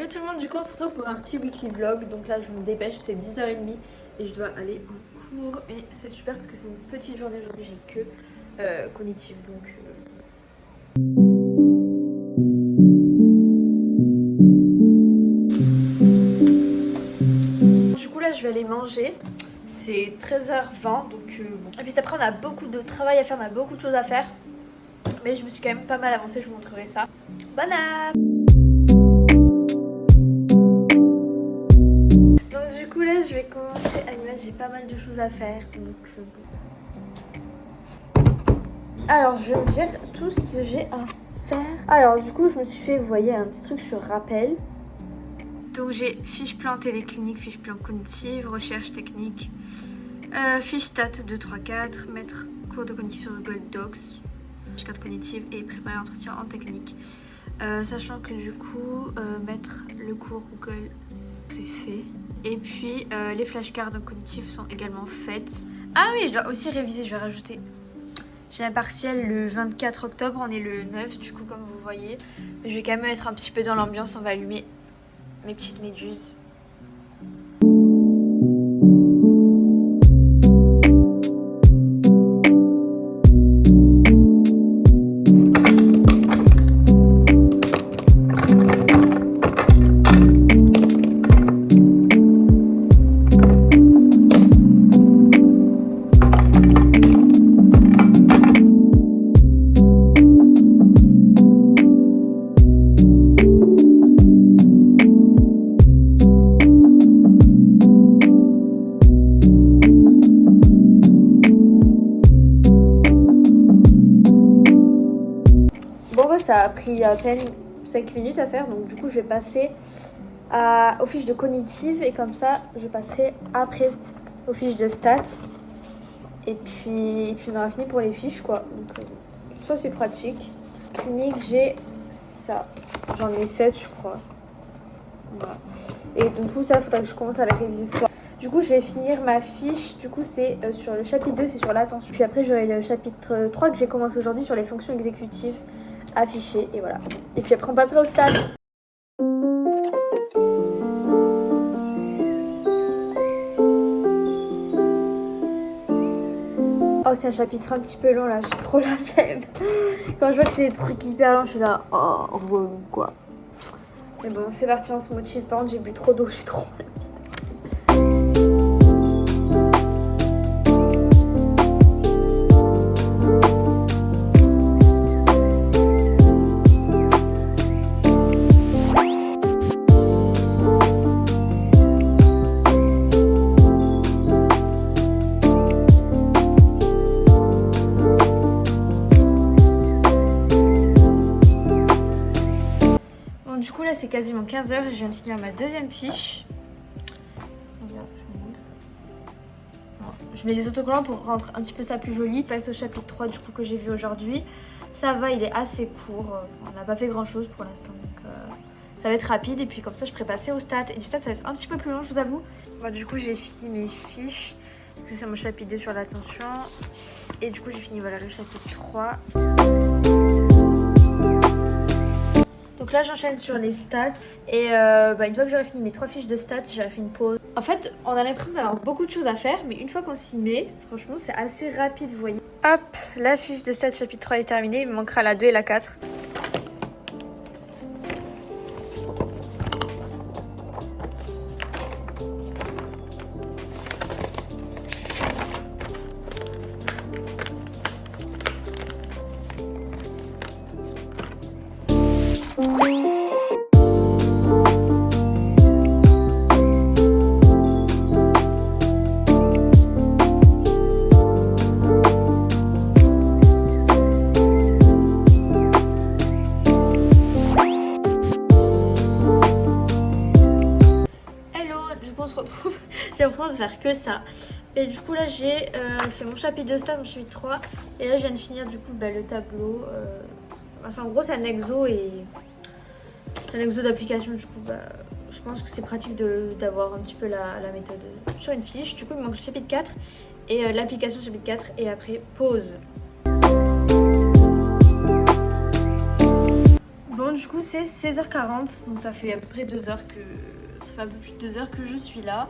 Hello tout le monde, du coup on se retrouve pour un petit weekly vlog. Donc là je me dépêche, c'est 10h30 et je dois aller en cours. Et c'est super parce que c'est une petite journée aujourd'hui, j'ai que cognitive donc... Du coup là je vais aller manger. C'est 13h20 donc bon. Et puis après on a beaucoup de travail à faire, on a beaucoup de choses à faire. Mais je me suis quand même pas mal avancée, je vous montrerai ça. Bonne app! Donc du coup là je vais commencer à y mettre, j'ai pas mal de choses à faire donc bon. Alors je vais vous dire tout ce que j'ai à faire. Alors du coup je me suis fait, vous voyez, un petit truc sur rappel. Donc j'ai fiche plan téléclinique, fiche plan cognitive, recherche technique, fiche stat 2, 3, 4, mettre cours de cognitive sur Google Docs, fiche 4 cognitive et préparer entretien en technique. Sachant que du coup mettre le cours Google c'est fait. Et puis les flashcards cognitifs sont également faites. Ah oui, je dois aussi réviser, je vais rajouter. J'ai un partiel le 24 octobre, on est le 9 du coup comme vous voyez. Je vais quand même être un petit peu dans l'ambiance, on va allumer mes petites méduses. Ça a pris à peine 5 minutes à faire, donc du coup je vais passer aux fiches de cognitive et comme ça je passerai après aux fiches de stats et puis on aura fini pour les fiches quoi. Donc ça c'est pratique. Clinique j'ai ça, j'en ai 7 je crois. Voilà. Et du coup ça il faudra que je commence à la réviser ce soir. Du coup je vais finir ma fiche, du coup c'est sur le chapitre 2, c'est sur l'attention. Puis après j'aurai le chapitre 3 que j'ai commencé aujourd'hui sur les fonctions exécutives affiché et voilà. Et puis après on passera au stade. Oh c'est un chapitre un petit peu long là, j'ai trop la flemme. Quand je vois que c'est des trucs hyper longs, je suis là, oh relou quoi. Mais bon c'est parti, on se motive. Par contre j'ai bu trop d'eau, j'ai trop mal. Du coup là c'est quasiment 15h, je viens de finir ma deuxième fiche. Regarde, je vous montre. Bon, je mets des autocollants pour rendre un petit peu ça plus joli. Passe au chapitre 3 du coup que j'ai vu aujourd'hui. Ça va, il est assez court. On n'a pas fait grand chose pour l'instant donc ça va être rapide. Et puis comme ça je pourrais passer aux stats. Et les stats ça va être un petit peu plus long je vous avoue. Bon, du coup j'ai fini mes fiches. C'est mon chapitre 2 sur l'attention. Et du coup j'ai fini voilà le chapitre 3. Donc là j'enchaîne sur les stats et une fois que j'aurai fini mes 3 fiches de stats, j'aurai fait une pause. En fait on a l'impression d'avoir beaucoup de choses à faire mais une fois qu'on s'y met, franchement c'est assez rapide vous voyez. Hop, la fiche de stats chapitre 3 est terminée, il me manquera la 2 et la 4. On se retrouve, j'ai l'impression de faire que ça. Et du coup là j'ai fait mon chapitre de stats, mon chapitre 3 et là je viens de finir du coup le tableau. En gros c'est un exo et c'est un exo d'application du coup je pense que c'est pratique d'avoir un petit peu la méthode sur une fiche. Du coup il me manque le chapitre 4 et l'application chapitre 4 et après pause. Bon du coup c'est 16h40, donc ça fait à peu près 2 heures que... Ça fait un peu plus de 2 heures que je suis là.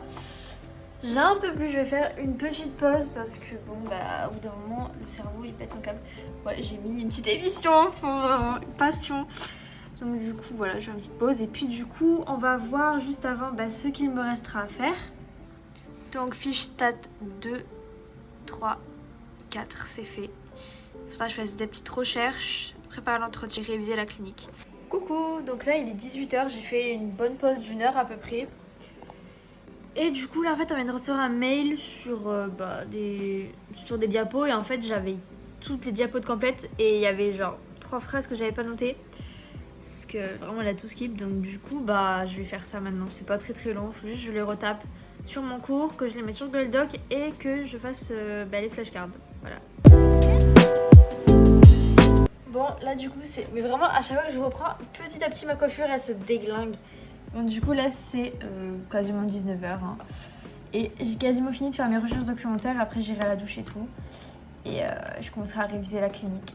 J'ai un peu plus, je vais faire une petite pause parce que bon bah au bout d'un moment le cerveau il pète son câble. Ouais, j'ai mis une petite émission, faut vraiment une passion. Donc du coup voilà, je fais une petite pause et puis du coup on va voir juste avant ce qu'il me restera à faire. Donc fiche stat 2, 3, 4, c'est fait. Il faudra que je fasse des petites recherches, préparer l'entretien, réviser la clinique. Coucou, donc là il est 18h, j'ai fait une bonne pause d'1 heure à peu près. Et du coup là en fait on vient de recevoir un mail sur des diapos et en fait j'avais toutes les diapos de complète et il y avait genre 3 phrases que j'avais pas notées. Parce que vraiment elle a tout skip, donc du coup je vais faire ça maintenant, c'est pas très long, faut juste que je les retape sur mon cours, que je les mette sur Google Doc et que je fasse les flashcards, voilà. Bon là du coup c'est, mais vraiment à chaque fois que je reprends petit à petit ma coiffure elle se déglingue. Donc du coup là c'est quasiment 19h hein. Et j'ai quasiment fini de faire mes recherches documentaires, après j'irai à la douche et tout. Et je commencerai à réviser la clinique.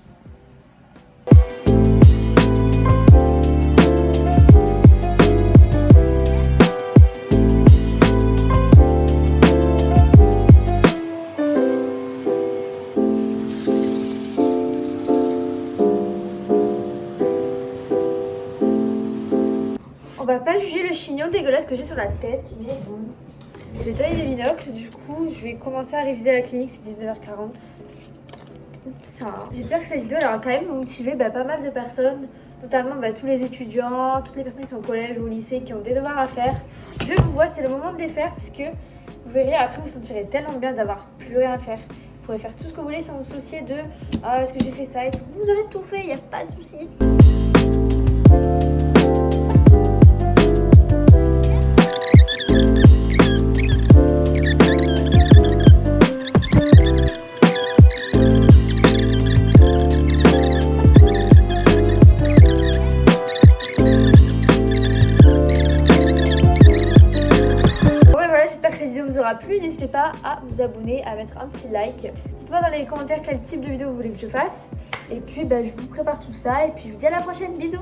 On va pas juger le chignon dégueulasse que j'ai sur la tête, mais bon. J'ai taillé les binocles, du coup je vais commencer à réviser la clinique, c'est 19h40. Oups, j'espère que cette vidéo elle aura quand même motivé pas mal de personnes, notamment tous les étudiants, toutes les personnes qui sont au collège ou au lycée qui ont des devoirs à faire. Je vous vois, c'est le moment de les faire puisque vous verrez après vous sentirez tellement bien d'avoir plus rien à faire. Vous pourrez faire tout ce que vous voulez sans vous soucier de est-ce que j'ai fait ça et tout. Vous aurez tout fait, il n'y a pas de souci. Plu, n'hésitez pas à vous abonner, à mettre un petit like. Dites-moi dans les commentaires quel type de vidéo vous voulez que je fasse. Et puis je vous prépare tout ça et puis je vous dis à la prochaine, bisous.